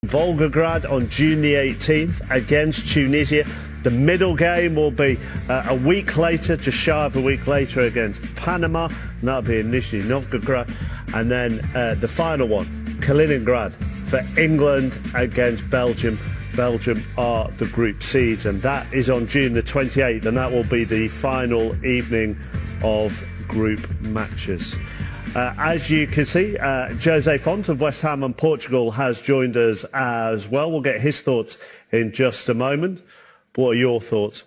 Volgograd on June the 18th against Tunisia. The middle game will be a week later, just shy of a week later, against Panama, and that'll be in Nizhny Novgorod. And then the final one, Kaliningrad, for England against Belgium. Belgium are the group seeds, and that is on June the 28th, and that will be the final evening of group matches. As you can see, Jose Fonte of West Ham and Portugal has joined us as well. We'll get his thoughts in just a moment. What are your thoughts?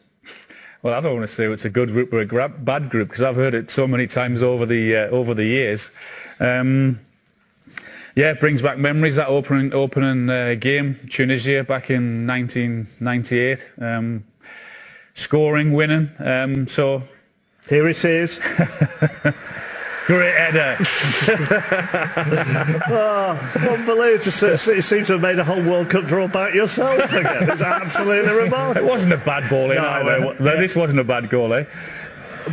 Well, I don't want to say it's a good group or a bad group, because I've heard it so many times over the years. Yeah, it brings back memories, that opening game, Tunisia back in 1998. Scoring, winning. So here it is. Great header. Unbelievable. You seem to have made a whole World Cup draw back yourself again. It's absolutely remarkable. It wasn't a bad ball in either. This wasn't a bad goal, eh?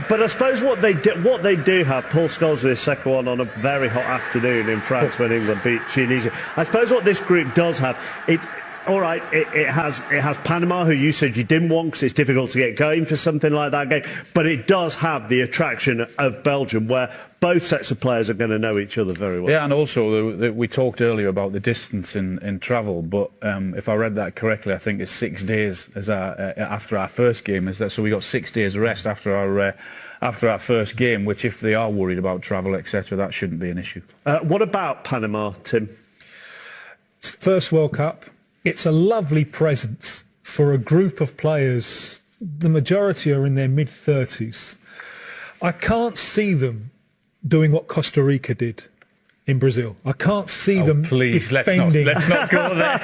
But I suppose what they do have, Paul scores this second one on a very hot afternoon in France when England beat Tunisia. I suppose what this group does have, it has Panama, who you said you didn't want because it's difficult to get going for something like that game, but it does have the attraction of Belgium, where both sets of players are going to know each other very well. Yeah, and also we talked earlier about the distance in travel, but if I read that correctly, I think it's 6 days after our first game. So we got 6 days rest after our first game, which, if they are worried about travel, etc., that shouldn't be an issue. What about Panama, Tim? First World Cup. It's a lovely presence for a group of players. The majority are in their mid-30s. I can't see them doing what Costa Rica did in Brazil. I can't see them defending. Let's not go there.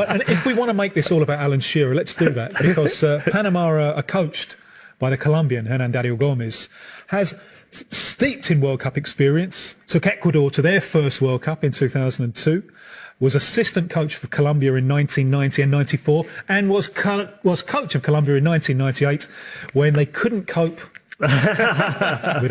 And if we want to make this all about Alan Shearer, let's do that, because Panama are coached by the Colombian Hernan Dario Gomez, has steeped in World Cup experience, took Ecuador to their first World Cup in 2002, was assistant coach for Colombia in 1990 and 94, and was coach of Colombia in 1998 when they couldn't cope with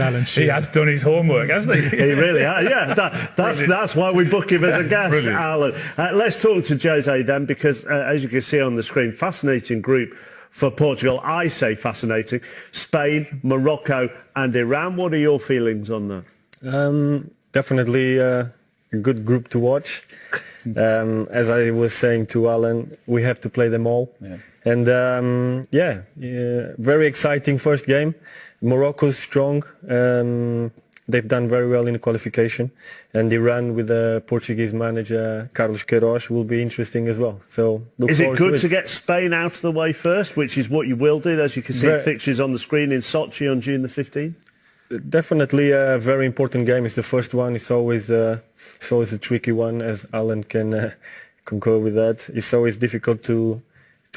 Alan Shearer. He has done his homework, hasn't he? He really has, yeah. That's why we book him as a guest, Brilliant. Alan. Let's talk to Jose then, because as you can see on the screen, fascinating group for Portugal. I say fascinating. Spain, Morocco and Iran. What are your feelings on that? Definitely a good group to watch. As I was saying to Alan, we have to play them all. Yeah. And very exciting first game. Morocco's strong. They've done very well in the qualification. And Iran with the Portuguese manager, Carlos Queiroz, will be interesting as well. So is it good to get Spain out of the way first, which is what you will do, as you can see fixtures on the screen in Sochi on June the 15th? Definitely a very important game. It's the first one. It's always a tricky one, as Alan can concur with that. It's always difficult to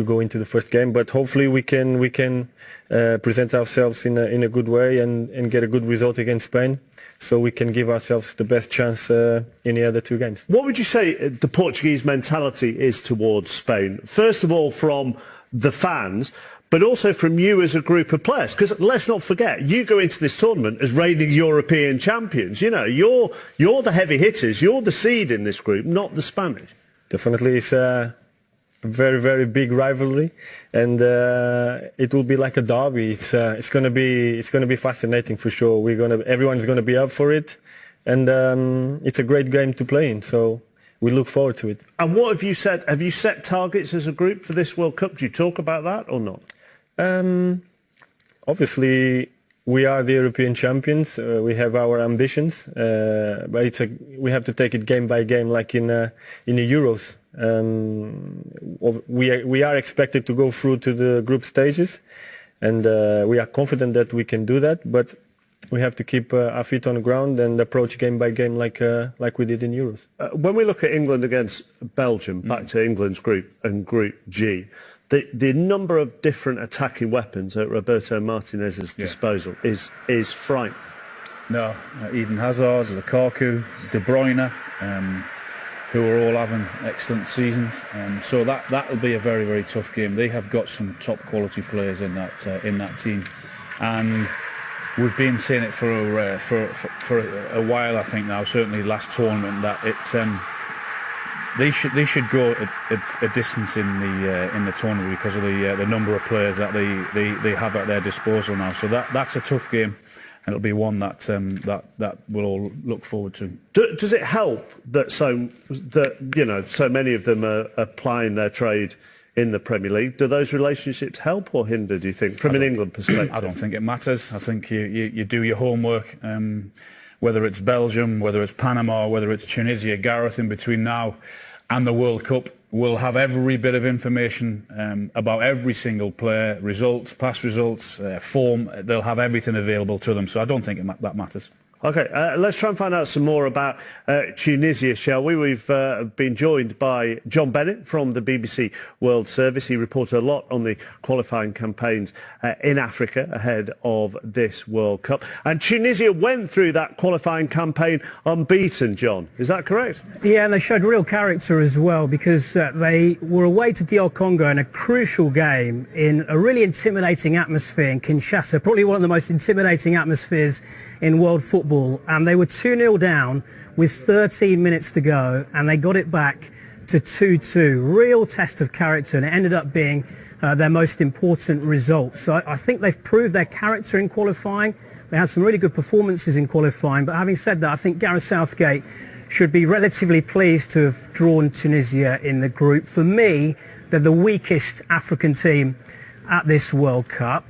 go into the first game, but hopefully we can present ourselves in a good way and get a good result against Spain, so we can give ourselves the best chance in the other two games. What would you say the Portuguese mentality is towards Spain? First of all, from the fans, but also from you as a group of players, because let's not forget, you go into this tournament as reigning European champions. You know, you're the heavy hitters, you're the seed in this group, not the Spanish. Definitely, it's a very, very big rivalry, and it will be like a derby. It's going to be fascinating for sure. Everyone's going to be up for it, and it's a great game to play in. So we look forward to it. And what have you said? Have you set targets as a group for this World Cup? Do you talk about that or not? Obviously, we are the European champions. We have our ambitions, but we have to take it game by game, like in the Euros. We are expected to go through to the group stages, and we are confident that we can do that. But we have to keep our feet on the ground and approach game by game like we did in Euros. When we look at England against Belgium, back to England's group and Group G, the number of different attacking weapons at Roberto Martinez's disposal is frightening. No, Eden Hazard, Lukaku, De Bruyne, who are all having excellent seasons. So that will be a very, very tough game. They have got some top quality players in that team, and we've been saying it for a while, I think now. Certainly last tournament, that They should go a distance in the tournament because of the number of players that they have at their disposal now. So that's a tough game, and it'll be one that we'll all look forward to. Does it help that so many of them are plying their trade in the Premier League? Do those relationships help or hinder, do you think, from an England perspective? I don't think it matters. I think you do your homework. Whether it's Belgium, whether it's Panama, whether it's Tunisia, Gareth in between now and the World Cup will have every bit of information about every single player, results, past results, form. They'll have everything available to them. So I don't think that matters. OK, let's try and find out some more about Tunisia, shall we? We've been joined by John Bennett from the BBC World Service. He reported a lot on the qualifying campaigns in Africa ahead of this World Cup. And Tunisia went through that qualifying campaign unbeaten, John. Is that correct? Yeah, and they showed real character as well because they were away to DR Congo in a crucial game in a really intimidating atmosphere in Kinshasa, probably one of the most intimidating atmospheres in world football, and they were 2-0 down with 13 minutes to go, and they got it back to 2-2. Real test of character, and it ended up being their most important result. So I think they've proved their character in qualifying. They had some really good performances in qualifying, but having said that, I think Gareth Southgate should be relatively pleased to have drawn Tunisia in the group. For me, they're the weakest African team at this World Cup.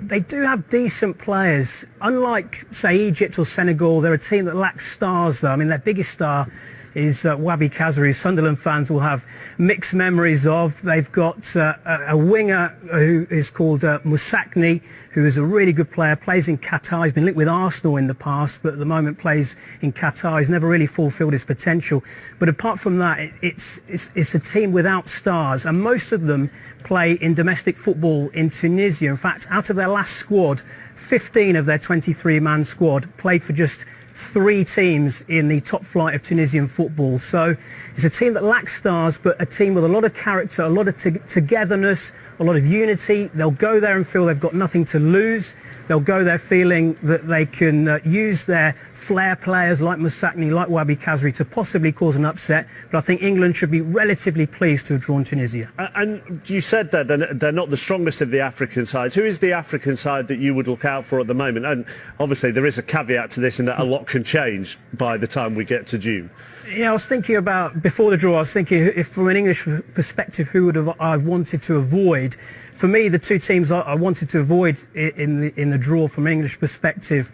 They do have decent players. Unlike, say, Egypt or Senegal, they're a team that lacks stars, though. I mean, their biggest star is Wabi Kazri, who Sunderland fans will have mixed memories of. They've got a winger who is called Musakni, who is a really good player, plays in Qatar. He's been linked with Arsenal in the past, but at the moment plays in Qatar. He's never really fulfilled his potential. But apart from that, it's a team without stars, and most of them play in domestic football in Tunisia. In fact, out of their last squad, 15 of their 23-man squad played for just 3 teams in the top flight of Tunisian football. So it's a team that lacks stars, but a team with a lot of character, a lot of togetherness, a lot of unity. They'll go there and feel they've got nothing to lose. They'll go there feeling that they can use their flair players like Musakni, like Wabi Kazri to possibly cause an upset. But I think England should be relatively pleased to have drawn Tunisia. And you said that they're not the strongest of the African sides. Who is the African side that you would look out for at the moment? And obviously there is a caveat to this in that a lot can change by the time we get to June. Yeah, I was thinking about, before the draw, I was thinking if from an English perspective, who would have I wanted to avoid? For me, the 2 teams I wanted to avoid in the draw from an English perspective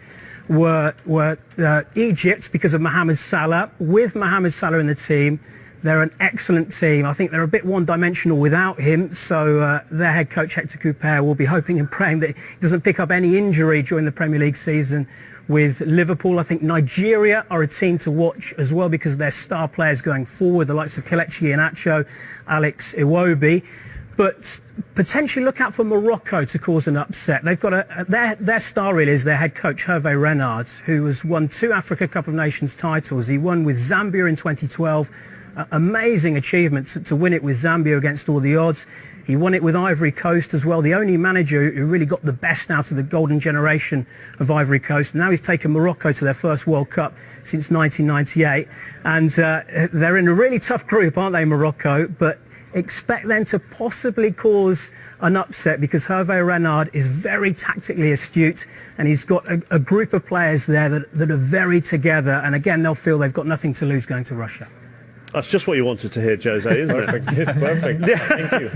were Egypt, because of Mohamed Salah. With Mohamed Salah in the team, they're an excellent team. I think they're a bit one-dimensional without him, so their head coach Hector Couper will be hoping and praying that he doesn't pick up any injury during the Premier League season with Liverpool. I think Nigeria are a team to watch as well because of their star players going forward, the likes of Kelechi Iheanacho, Alex Iwobi. But potentially look out for Morocco to cause an upset. They've got their star really is their head coach Hervé Renard, who has won 2 Africa Cup of Nations titles. He won with Zambia in 2012. Amazing achievement to win it with Zambia against all the odds. He won it with Ivory Coast as well, the only manager who really got the best out of the golden generation of Ivory Coast. Now he's taken Morocco to their first World Cup since 1998. And they're in a really tough group, aren't they, Morocco? But expect them to possibly cause an upset because Hervé Renard is very tactically astute, and he's got a group of players there that are very together. And again, they'll feel they've got nothing to lose going to Russia. That's just what you wanted to hear, Jose, isn't it? Perfect. It's perfect. Thank you.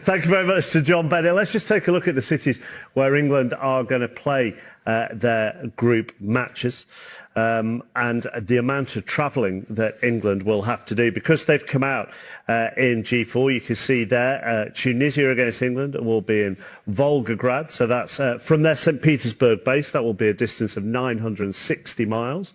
Thank you very much to John Bennett. Let's just take a look at the cities where England are going to play their group matches and the amount of travelling that England will have to do because they've come out in G4. You can see there Tunisia against England will be in Volgograd. So that's from their St. Petersburg base. That will be a distance of 960 miles.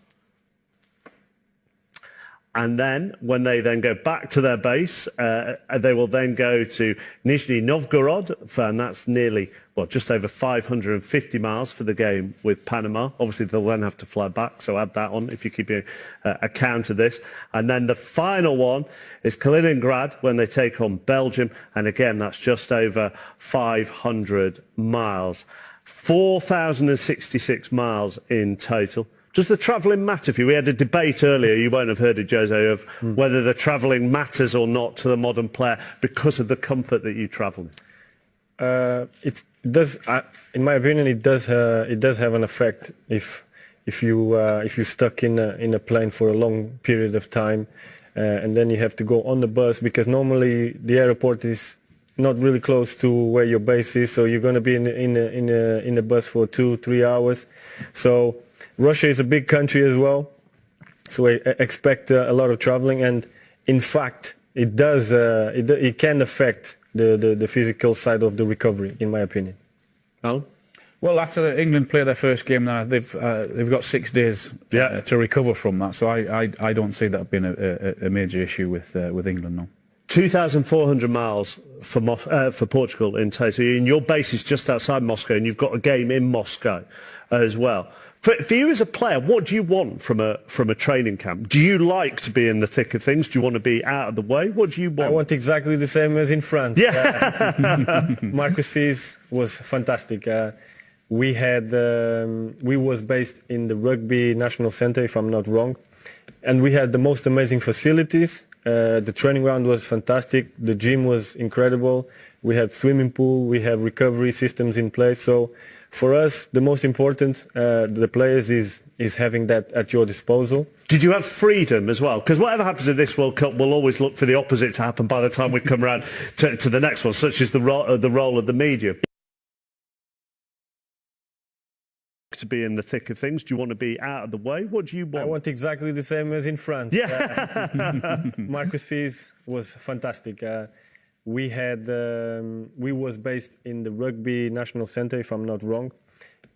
And then, when they then go back to their base, they will then go to Nizhny Novgorod, and that's nearly, just over 550 miles for the game with Panama. Obviously, they'll then have to fly back, so add that on if you're keeping account of this. And then the final one is Kaliningrad, when they take on Belgium, and again, that's just over 500 miles. 4,066 miles in total. Does the travelling matter for you? We had a debate earlier, you won't have heard it, Jose, of whether the travelling matters or not to the modern player because of the comfort that you travel. It does, in my opinion, it does have an effect if you're stuck in a plane for a long period of time, and then you have to go on the bus, because normally the airport is not really close to where your base is, so you're going to be in a bus for 2-3 hours. So Russia is a big country as well, so I expect a lot of traveling, and in fact it does it can affect the physical side of the recovery, in my opinion. Alan? Well, after England play their first game now, they've got 6 days to recover from that, so I don't see that being a major issue with England now. 2,400 miles for Portugal in total, and your base is just outside Moscow, and you've got a game in Moscow as well. For you as a player, what do you want from a training camp? Do you like to be in the thick of things? Do you want to be out of the way? What do you want? I want exactly the same as in France. Yeah. Marcus was fantastic. We was based in the Rugby National Centre, if I'm not wrong, and we had the most amazing facilities. The training ground was fantastic. The gym was incredible. We had swimming pool. We have recovery systems in place. So for us, the most important, the players, is having that at your disposal. Did you have freedom as well? Because whatever happens in this World Cup, we'll always look for the opposite to happen by the time we come around to the next one, such as the role of the media. To be in the thick of things? Do you want to be out of the way? What do you want? I want exactly the same as in France. Yeah. Marcus was fantastic. We was based in the Rugby National Centre, if I'm not wrong,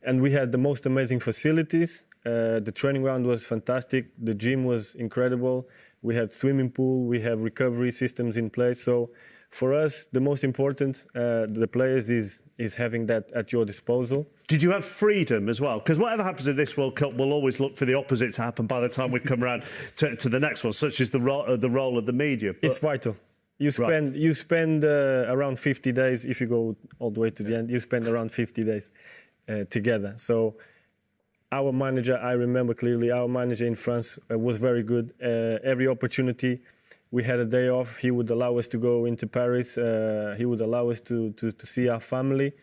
and we had the most amazing facilities. The training ground was fantastic. The gym was incredible. We had swimming pool. We have recovery systems in place. So for us, the most important, the players, is having that at your disposal. Did you have freedom as well? Because whatever happens in this World Cup, we'll always look for the opposite to happen by the time we come around to the next one, such as the role of the media. It's vital. You spend around 50 days, if you go all the way to the end, you spend around 50 days together. So our manager, I remember clearly, our manager in France was very good. Every opportunity we had a day off, he would allow us to go into Paris. He would allow us to see our family.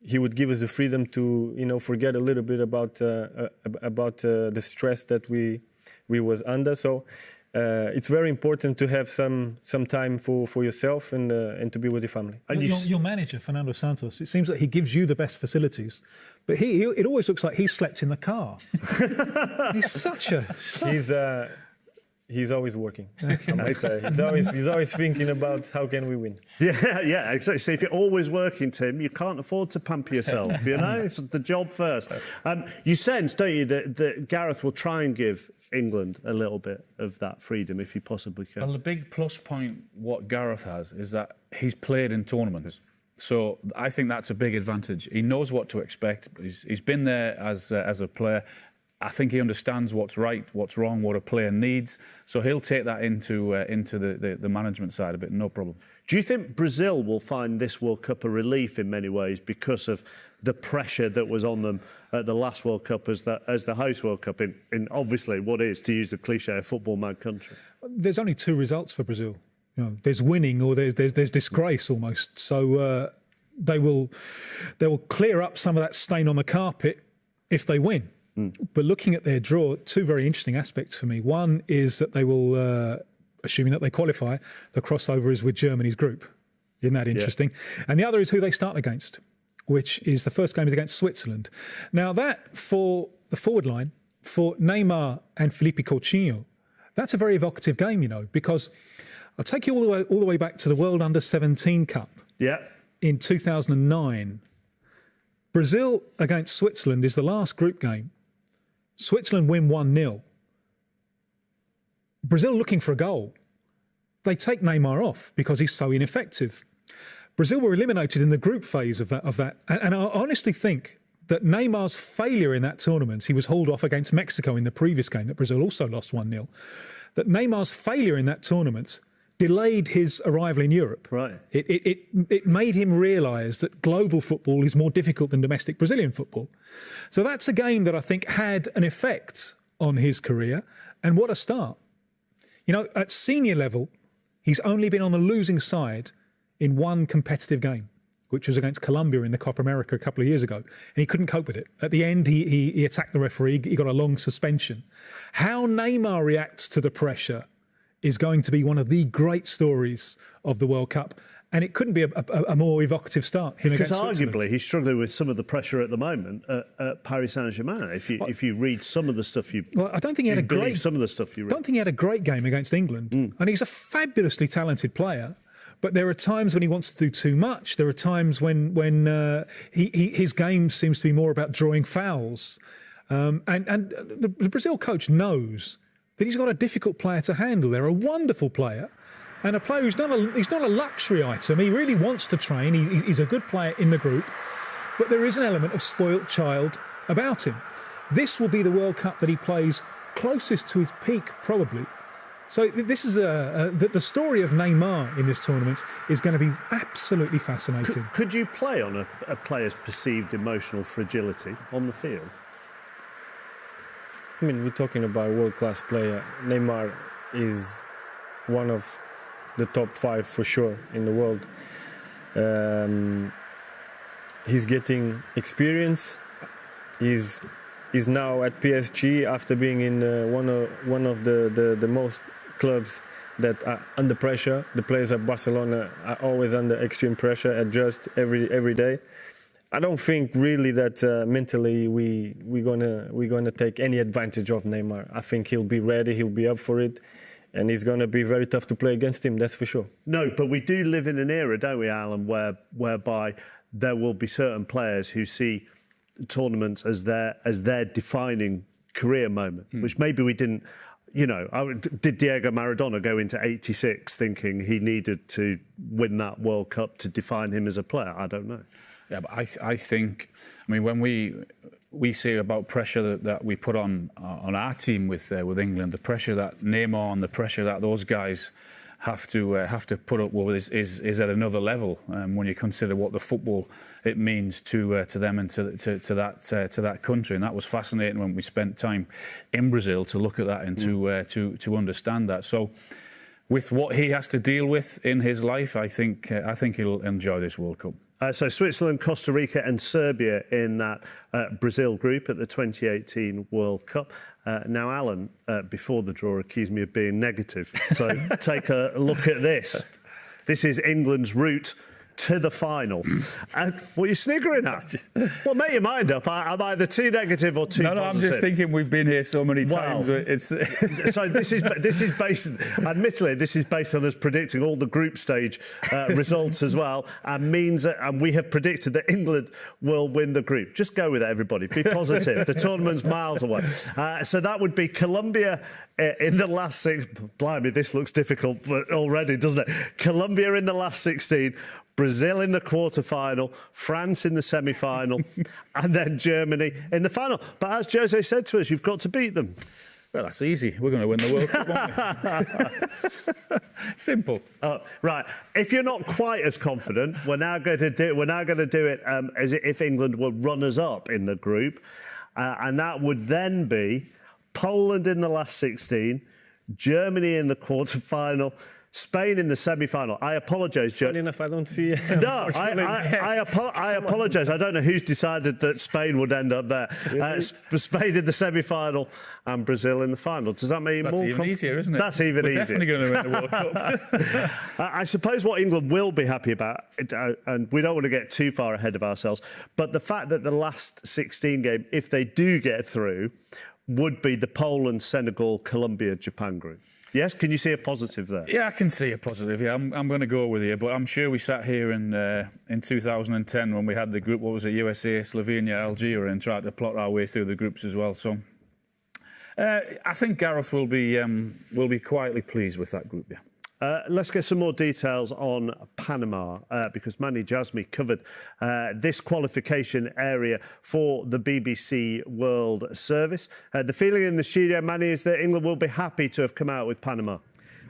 He would give us the freedom to, forget a little bit about the stress that we was under. So it's very important to have some time for yourself and to be with your family. And your manager, Fernando Santos, it seems that he gives you the best facilities, but it always looks like he slept in the car. He's always working. I must say. He's always thinking about how can we win. Yeah, exactly. So if you're always working, Tim, you can't afford to pamper yourself. It's the job first. You sense, don't you, that Gareth will try and give England a little bit of that freedom if he possibly can. Well, the big plus point what Gareth has is that he's played in tournaments. So I think that's a big advantage. He knows what to expect. He's been there as a player. I think he understands what's right, what's wrong, what a player needs. So he'll take that into the management side of it, no problem. Do you think Brazil will find this World Cup a relief in many ways because of the pressure that was on them at the last World Cup as the host World Cup in obviously what is, to use the cliche, a football-mad country? There's only two results for Brazil. There's winning or there's disgrace almost. So they will clear up some of that stain on the carpet if they win. But looking at their draw, two very interesting aspects for me. One is that they will, assuming that they qualify, the crossover is with Germany's group. Isn't that interesting? Yeah. And the other is who they start against, which is the first game is against Switzerland. Now that, for the forward line, for Neymar and Felipe Coutinho, that's a very evocative game, because I'll take you all the way back to the World Under-17 Cup in 2009. Brazil against Switzerland is the last group game. Switzerland win 1-0. Brazil looking for a goal. They take Neymar off because he's so ineffective. Brazil were eliminated in the group phase of that. And I honestly think that Neymar's failure in that tournament, he was hauled off against Mexico in the previous game that Brazil also lost 1-0, that Neymar's failure in that tournament delayed his arrival in Europe. Right. It made him realise that global football is more difficult than domestic Brazilian football. So that's a game that I think had an effect on his career, and what a start. You know, at senior level, he's only been on the losing side in one competitive game, which was against Colombia in the Copa America a couple of years ago. And he couldn't cope with it. At the end, he attacked the referee. He got a long suspension. How Neymar reacts to the pressure is going to be one of the great stories of the World Cup. And it couldn't be a more evocative start. Because arguably he's struggling with some of the pressure at the moment at Paris Saint-Germain. If you read some of the stuff I don't think he had a great some of the stuff you read. I don't think he had a great game against England. And he's a fabulously talented player. But there are times when he wants to do too much. There are times when his game seems to be more about drawing fouls. And the Brazil coach knows that he's got a difficult player to handle. They're a wonderful player. And a player who's not a luxury item. He really wants to train. He's a good player in the group. But there is an element of spoilt child about him. This will be the World Cup that he plays closest to his peak, probably. So this is the story of Neymar in this tournament is going to be absolutely fascinating. Could you play on a player's perceived emotional fragility on the field? I mean, we're talking about a world-class player. Neymar is one of the top 5 for sure in the world. He's getting experience. He's now at PSG after being in one of the most clubs that are under pressure. The players at Barcelona are always under extreme pressure, adjust every day. I don't think really that mentally we're gonna take any advantage of Neymar. I think he'll be ready, he'll be up for it, and it's gonna be very tough to play against him. That's for sure. No, but we do live in an era, don't we, Alan, whereby there will be certain players who see tournaments as their defining career moment, which maybe we didn't. You know, did Diego Maradona go into 86 thinking he needed to win that World Cup to define him as a player? I don't know. Yeah, but I think, I mean, when we say about pressure that we put on our team with England, the pressure that Neymar and the pressure that those guys have to put up with is at another level when you consider what the football it means to them and to that country. And that was fascinating when we spent time in Brazil to look at that and to understand that. So with what he has to deal with in his life, I think he'll enjoy this World Cup. So Switzerland, Costa Rica and Serbia in that Brazil group at the 2018 World Cup. Now, Alan, before the draw, accused me of being negative. So take a look at this. This is England's route to the final. What are you sniggering at? Well, make your mind up. I'm either too negative or too positive. No, I'm just thinking we've been here so many times. So this is based, admittedly, this is based on us predicting all the group stage results as well, and means that, and we have predicted that England will win the group. Just go with it, everybody. Be positive. The tournament's miles away. So that would be Colombia in the last six. Blimey, this looks difficult already, doesn't it? Colombia in the last 16. Brazil in the quarter-final, France in the semi-final, and then Germany in the final. But as Jose said to us, you've got to beat them. Well, that's easy. We're going to win the World Cup, aren't we? Simple. Right. If you're not quite as confident, we're now going to do it as if England were runners-up in the group, and that would then be Poland in the last 16, Germany in the quarter-final, Spain in the semi-final. I apologise, Joe. Funny enough, I don't see. No, I apologise. I don't know who's decided that Spain would end up there. Spain in the semi-final and Brazil in the final. Does that make it more? That's even easier, isn't it? That's even easier. Definitely going to win the World Cup. I suppose what England will be happy about, and we don't want to get too far ahead of ourselves, but the fact that the last 16 game, if they do get through, would be the Poland, Senegal, Colombia, Japan group. Yes, can you see a positive there? Yeah, I can see a positive. Yeah, I'm going to go with you. But I'm sure we sat here in 2010 when we had the group. What was it? USA, Slovenia, Algeria, and tried to plot our way through the groups as well. So I think Gareth will be quietly pleased with that group. Yeah. Let's get some more details on Panama because Manny Jasmi covered this qualification area for the BBC World Service. The feeling in the studio, Manny, is that England will be happy to have come out with Panama.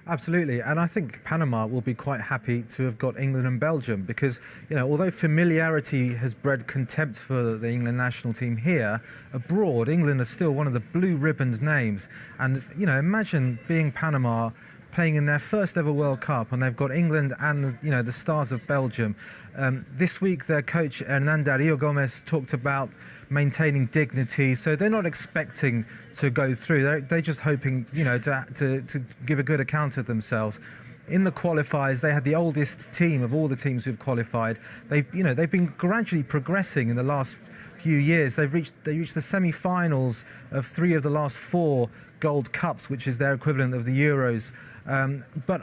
Absolutely, and I think Panama will be quite happy to have got England and Belgium because, although familiarity has bred contempt for the England national team here, abroad, England is still one of the blue ribbons names. And, imagine being Panama playing in their first ever World Cup, and they've got England and the stars of Belgium. This week, their coach Hernan Dario Gomez talked about maintaining dignity, so they're not expecting to go through. They're just hoping, to give a good account of themselves. In the qualifiers, they had the oldest team of all the teams who've qualified. They've been gradually progressing in the last few years. They reached the semi-finals of 3 of the last 4 Gold Cups, which is their equivalent of the Euros. But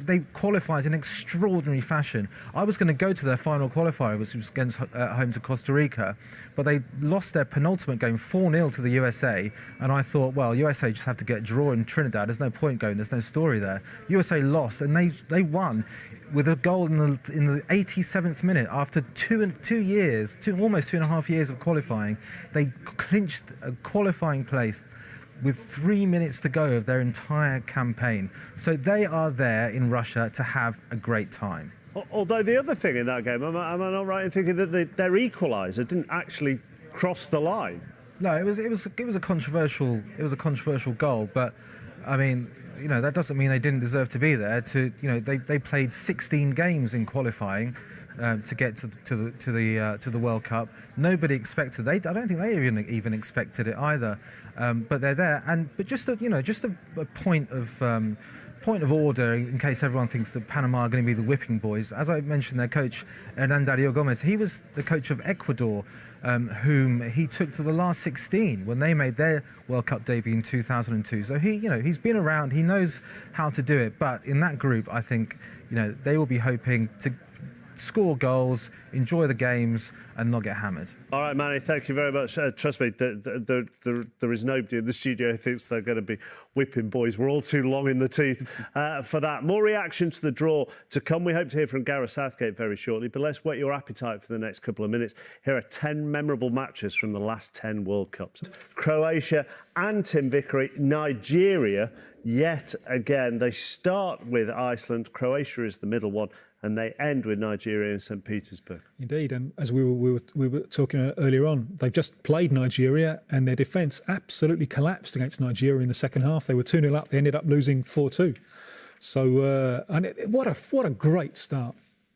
they qualified in extraordinary fashion. I was going to go to their final qualifier, which was against home to Costa Rica, but they lost their penultimate game 4-0 to the USA, and I thought, well, USA just have to get a draw in Trinidad. There's no point going. There's no story there. USA lost, and they won with a goal in the 87th minute after almost 2.5 years of qualifying. They clinched a qualifying place with 3 minutes to go of their entire campaign. So they are there in Russia to have a great time. Although the other thing in that game, am I not right in thinking that their equaliser didn't actually cross the line? No, it was a controversial goal, but I mean, that doesn't mean they didn't deserve to be there. They played 16 games in qualifying to get to the World Cup. Nobody expected. I don't think they even expected it either. But they're there. But just a point of order in case everyone thinks that Panama are going to be the whipping boys. As I mentioned, their coach Hernan Dario Gomez, he was the coach of Ecuador, whom he took to the last 16 when they made their World Cup debut in 2002. So he's been around. He knows how to do it. But in that group, I think they will be hoping to score goals, enjoy the games, and not get hammered. All right, Manny, thank you very much. Trust me, there is nobody in the studio who thinks they're going to be whipping boys. We're all too long in the teeth for that. More reaction to the draw to come. We hope to hear from Gareth Southgate very shortly, but let's whet your appetite for the next couple of minutes. Here are 10 memorable matches from the last 10 World Cups. Croatia and Tim Vickery, Nigeria, yet again. They start with Iceland. Croatia is the middle one, and they end with Nigeria and St. Petersburg. Indeed, and as we were talking earlier on, they've just played Nigeria and their defence absolutely collapsed against Nigeria in the second half. They were 2-0 up, they ended up losing 4-2. So, what a great start.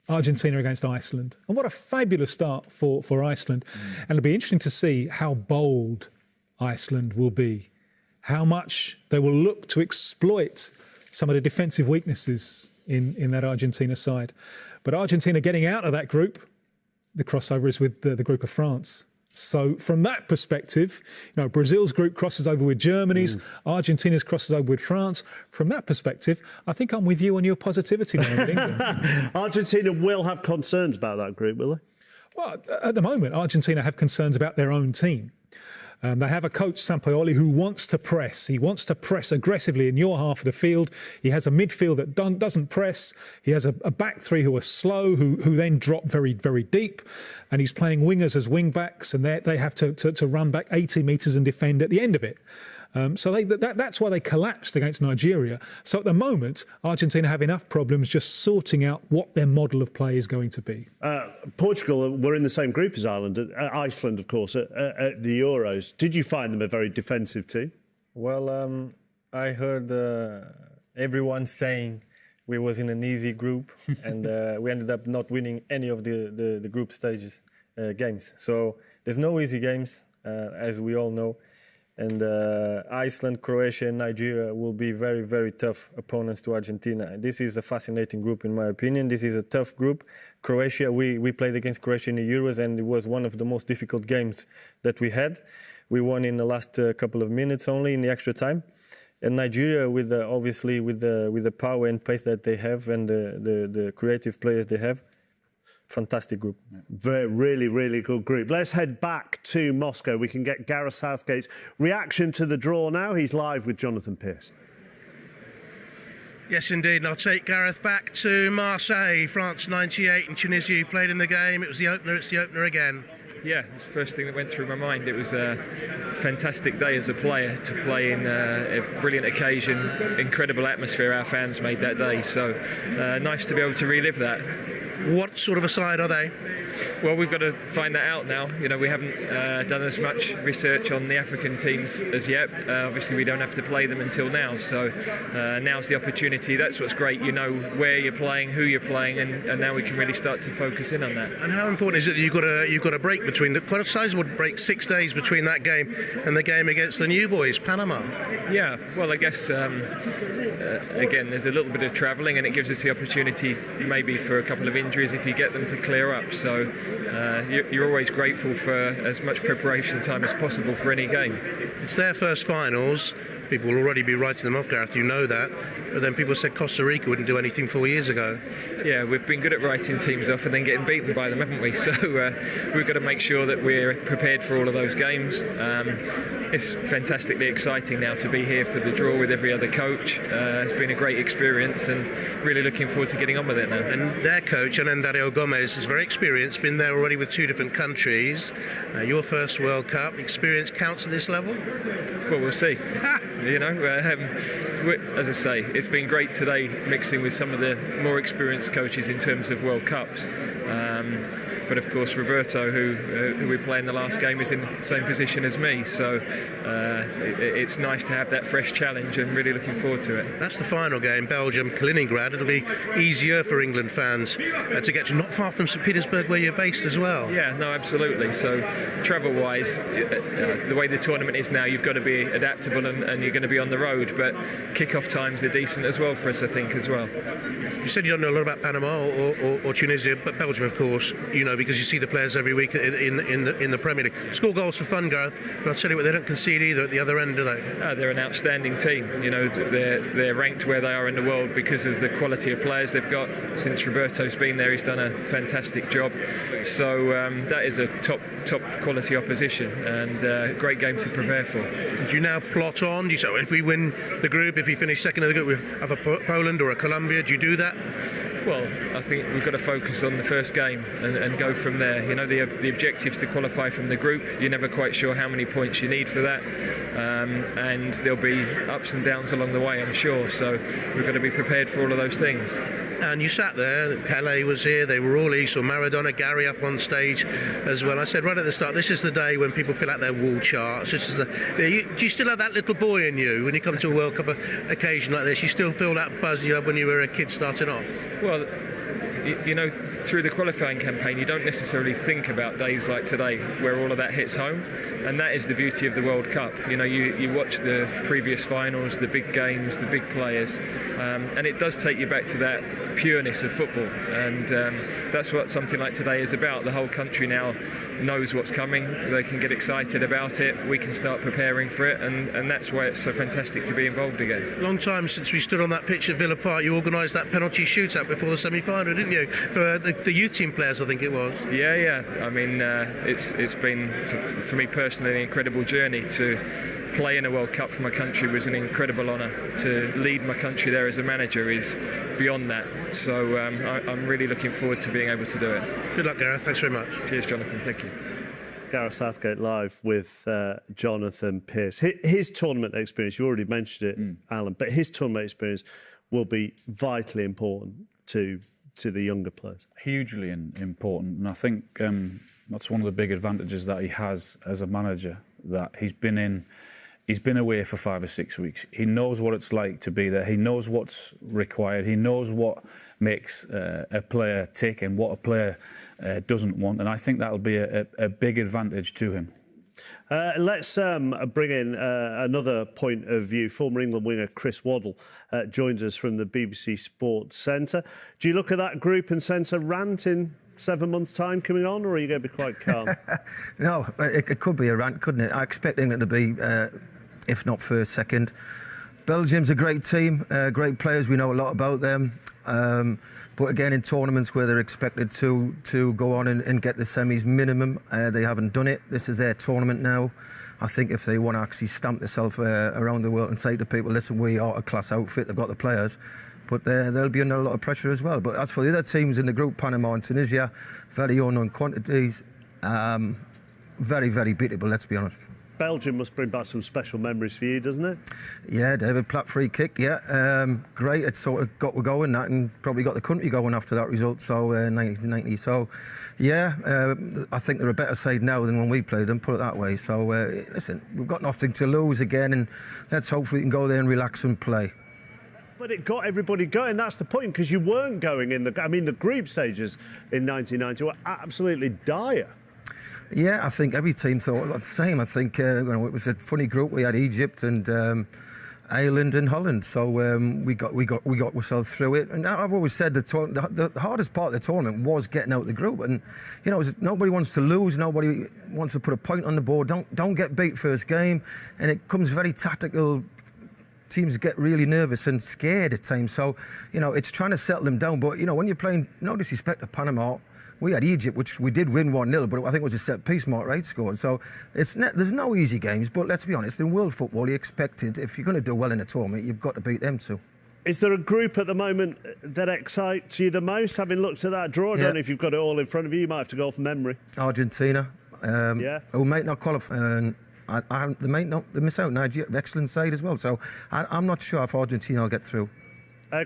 Argentina against Iceland. And what a fabulous start for Iceland. And it'll be interesting to see how bold Iceland will be, how much they will look to exploit some of the defensive weaknesses in that Argentina side. But Argentina getting out of that group, the crossover is with the group of France. So from that perspective, Brazil's group crosses over with Germany's, Argentina's crosses over with France. From that perspective, I think I'm with you on your positivity now with England. Argentina will have concerns about that group, will they? Well, at the moment, Argentina have concerns about their own team. They have a coach, Sampaoli, who wants to press. He wants to press aggressively in your half of the field. He has a midfield that doesn't press. He has a back three who are slow, who then drop very, very deep. And he's playing wingers as wing-backs, and they have to run back 80 metres and defend at the end of it. So that's why they collapsed against Nigeria. So at the moment, Argentina have enough problems just sorting out what their model of play is going to be. Portugal were in the same group as Iceland, of course, at the Euros. Did you find them a very defensive team? Well, I heard everyone saying we was in an easy group and we ended up not winning any of the group stages games. So there's no easy games, as we all know. And Iceland, Croatia and Nigeria will be very, very tough opponents to Argentina. This is a fascinating group, in my opinion. This is a tough group. Croatia, we played against Croatia in the Euros, and it was one of the most difficult games that we had. We won in the last couple of minutes only, in the extra time. And Nigeria, obviously with the power and pace that they have and the creative players they have, fantastic group. Really, really good group. Let's head back to Moscow. We can get Gareth Southgate's reaction to the draw now. He's live with Jonathan Pearce. Yes, indeed. And I'll take Gareth back to Marseille, France 98 and Tunisia, who played in the game. It was the opener, it's the opener again. Yeah, it's the first thing that went through my mind. It was a fantastic day as a player to play in a brilliant occasion, incredible atmosphere our fans made that day. So nice to be able to relive that. What sort of a side are they? Well, we've got to find that out now. You know, we haven't done as much research on the African teams as yet. Obviously, we don't have to play them until now, so now's the opportunity. That's what's great. You know where you're playing, who you're playing, and now we can really start to focus in on that. And how important is it that you've got a break between quite a sizable break, 6 days between that game and the game against the new boys, Panama? Yeah, well, I guess again, there's a little bit of travelling, and it gives us the opportunity, maybe for a couple of injuries if you get them, to clear up. So you're always grateful for as much preparation time as possible for any game. It's their first finals. People will already be writing them off, Gareth, you know that. But then people said Costa Rica wouldn't do anything 4 years ago. Yeah, we've been good at writing teams off and then getting beaten by them, haven't we? So we've got to make sure that we're prepared for all of those games. It's fantastically exciting now to be here for the draw with every other coach. It's been a great experience and really looking forward to getting on with it now. And their coach, Dario Gomez, is very experienced, been there already with 2 different countries. Your first World Cup experience counts at this level? Well, we'll see. You know, as I say, it's been great today mixing with some of the more experienced coaches in terms of World Cups. But of course, Roberto, who we play in the last game, is in the same position as me. So it's nice to have that fresh challenge, and really looking forward to it. That's the final game, Belgium, Kaliningrad. It'll be easier for England fans to get to, not far from St Petersburg, where you're based as well. Yeah, no, absolutely. So travel-wise, the way the tournament is now, you've got to be adaptable, and you're going to be on the road. But kick-off times are decent as well for us, I think, as well. You said you don't know a lot about Panama or Tunisia, but Belgium, of course, you know, because you see the players every week in the Premier League. Score goals for fun, Gareth, but I'll tell you what, they don't concede either at the other end, do they? They're an outstanding team. You know, they're ranked where they are in the world because of the quality of players they've got. Since Roberto's been there, he's done a fantastic job. So that is a top quality opposition, and a great game to prepare for. Do you now plot on? So if we win the group, if we finish second in the group, we have a Poland or a Colombia. Do you do that? Well, I think we've got to focus on the first game and go from there. You know, the objective's to qualify from the group. You're never quite sure how many points you need for that, and there'll be ups and downs along the way, I'm sure. So we've got to be prepared for all of those things. And you sat there, Pele was here, they were all here, so Maradona, Gary up on stage as well. I said right at the start, this is the day when people fill out their wall charts. This is do you still have that little boy in you when you come to a World Cup occasion like this? You still feel that buzz you had when you were a kid starting off? Well, you know, through the qualifying campaign, you don't necessarily think about days like today where all of that hits home, and that is the beauty of the World Cup. You know, you watch the previous finals, the big games, the big players, and it does take you back to that pureness of football, and that's what something like today is about. The whole country now knows what's coming, they can get excited about it, we can start preparing for it, and that's why it's so fantastic to be involved again. Long time since we stood on that pitch at Villa Park. You organised that penalty shootout before the semi-final, didn't you? For the youth team players, I think it was. Yeah. I mean, it's been, for me personally, an incredible journey. To play in a World Cup for my country was an incredible honour. To lead my country there as a manager is beyond that. So I'm really looking forward to being able to do it. Good luck, Gareth. Thanks very much. Cheers, Jonathan. Thank you. Gareth Southgate live with Jonathan Pearce. His tournament experience, you already mentioned it, Alan, but his tournament experience will be vitally important to the younger players. Hugely important, and I think that's one of the big advantages that he has as a manager, that he's been away for 5 or 6 weeks. He knows what it's like to be there. He knows what's required. He knows what makes a player tick and what a player doesn't want. And I think that'll be a big advantage to him. Let's bring in another point of view. Former England winger Chris Waddle joins us from the BBC Sports Centre. Do you look at that group and sense a rant in 7 months' time coming on, or are you going to be quite calm? No, it could be a rant, couldn't it? I expect England to be, if not first, second. Belgium's a great team, great players. We know a lot about them. But again, in tournaments where they're expected to go on and get the semis minimum, they haven't done it. This is their tournament now. I think if they want to actually stamp themselves around the world and say to people, listen, we are a class outfit, they've got the players, but they'll be under a lot of pressure as well. But as for the other teams in the group, Panama and Tunisia, very unknown quantities. very, very beatable, let's be honest. Belgium must bring back some special memories for you, doesn't it? Yeah, David Platt free kick, yeah. Great, it sort of got going that and probably got the country going after that result, so 1990. So, yeah, I think they're a better side now than when we played them, put it that way. So, listen, we've got nothing to lose again, and let's hope we can go there and relax and play. But it got everybody going. That's the point, because you weren't going in the... I mean, the group stages in 1990 were absolutely dire. Yeah, I think every team thought the same. I think it was a funny group. We had Egypt and Ireland and Holland, so we got ourselves through it. And I've always said the hardest part of the tournament was getting out of the group. And you know, nobody wants to lose. Nobody wants to put a point on the board. Don't get beat first game, and it comes very tactical. Teams get really nervous and scared at times. So you know, it's trying to settle them down. But you know, when you're playing, no disrespect to Panama. We had Egypt, which we did win 1-0, but I think it was a set-piece. Mark Wright scored. So there's no easy games, but let's be honest, in world football, you expected, if you're going to do well in a tournament, you've got to beat them too. Is there a group at the moment that excites you the most, having looked at that draw? I don't know if you've got it all in front of you. You might have to go off memory. Argentina, who might not qualify. They miss out. Nigeria, excellent side as well. So I'm not sure if Argentina will get through.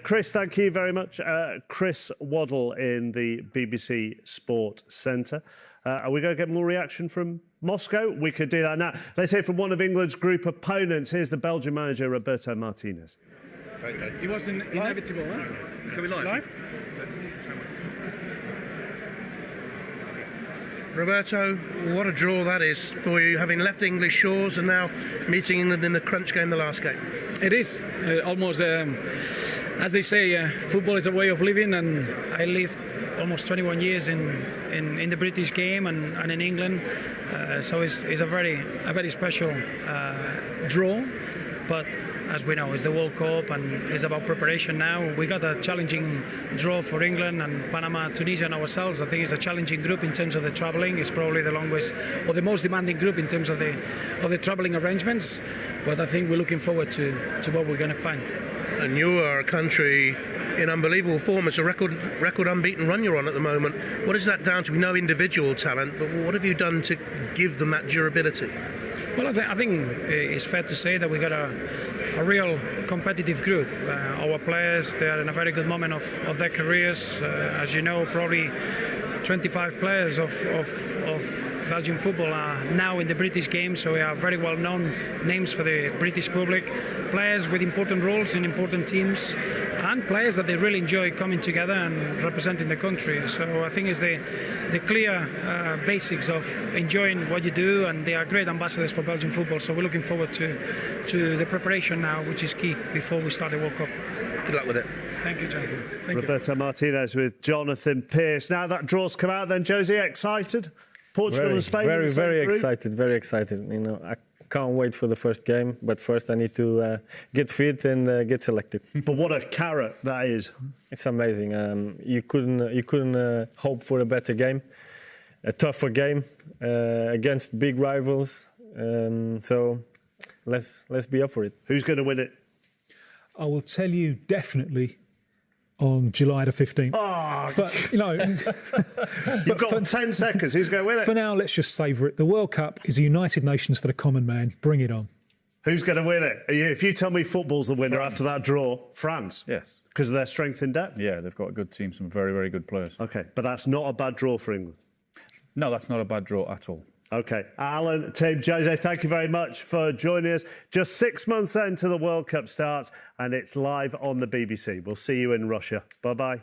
Chris, thank you very much. Chris Waddle in the BBC Sport Centre. Are we going to get more reaction from Moscow? We could do that now. Let's hear from one of England's group opponents. Here's the Belgian manager, Roberto Martinez. It was inevitable, huh? Can we live? Roberto, what a draw that is for you, having left English shores and now meeting England in the crunch game, the last game. It is almost, as they say, football is a way of living, and I lived almost 21 years in the British game and in England, so it's a very special draw. But as we know, it's the World Cup and it's about preparation now. We got a challenging draw for England and Panama, Tunisia and ourselves. I think it's a challenging group in terms of the travelling. It's probably the longest or the most demanding group in terms of the travelling arrangements. But I think we're looking forward to what we're going to find. And you are a country in unbelievable form. It's a record unbeaten run you're on at the moment. What is that down to? We know individual talent, but what have you done to give them that durability? Well, I think it's fair to say that we got a real competitive group. Our players, they are in a very good moment of their careers. As you know, probably 25 players of Belgian football are now in the British game, so we are very well-known names for the British public. Players with important roles in important teams, and players that they really enjoy coming together and representing the country. So I think it's the clear basics of enjoying what you do, and they are great ambassadors for Belgian football. So we're looking forward to the preparation now, which is key before we start the World Cup. Good luck with it. Thank you, Jonathan. Thank Roberto Martinez with Jonathan Pearce. Now that draw's come out, then Josie, excited? Portugal and Spain. Very excited. Very excited. You know, I can't wait for the first game, but first I need to get fit and get selected. But what a carrot that is! It's amazing. You couldn't hope for a better game, a tougher game against big rivals. So let's be up for it. Who's going to win it? I will tell you definitely on July the 15th. Oh, but, you know... You've got 10 seconds. Who's going to win it? For now, let's just savour it. The World Cup is a United Nations for the common man. Bring it on. Who's going to win it? If you tell me football's the winner after that draw, France? Yes. Because of their strength in depth? Yeah, they've got a good team, some very, very good players. OK, but that's not a bad draw for England? No, that's not a bad draw at all. OK. Alan, Tim, Jose, thank you very much for joining us. Just 6 months into the World Cup starts, and it's live on the BBC. We'll see you in Russia. Bye-bye.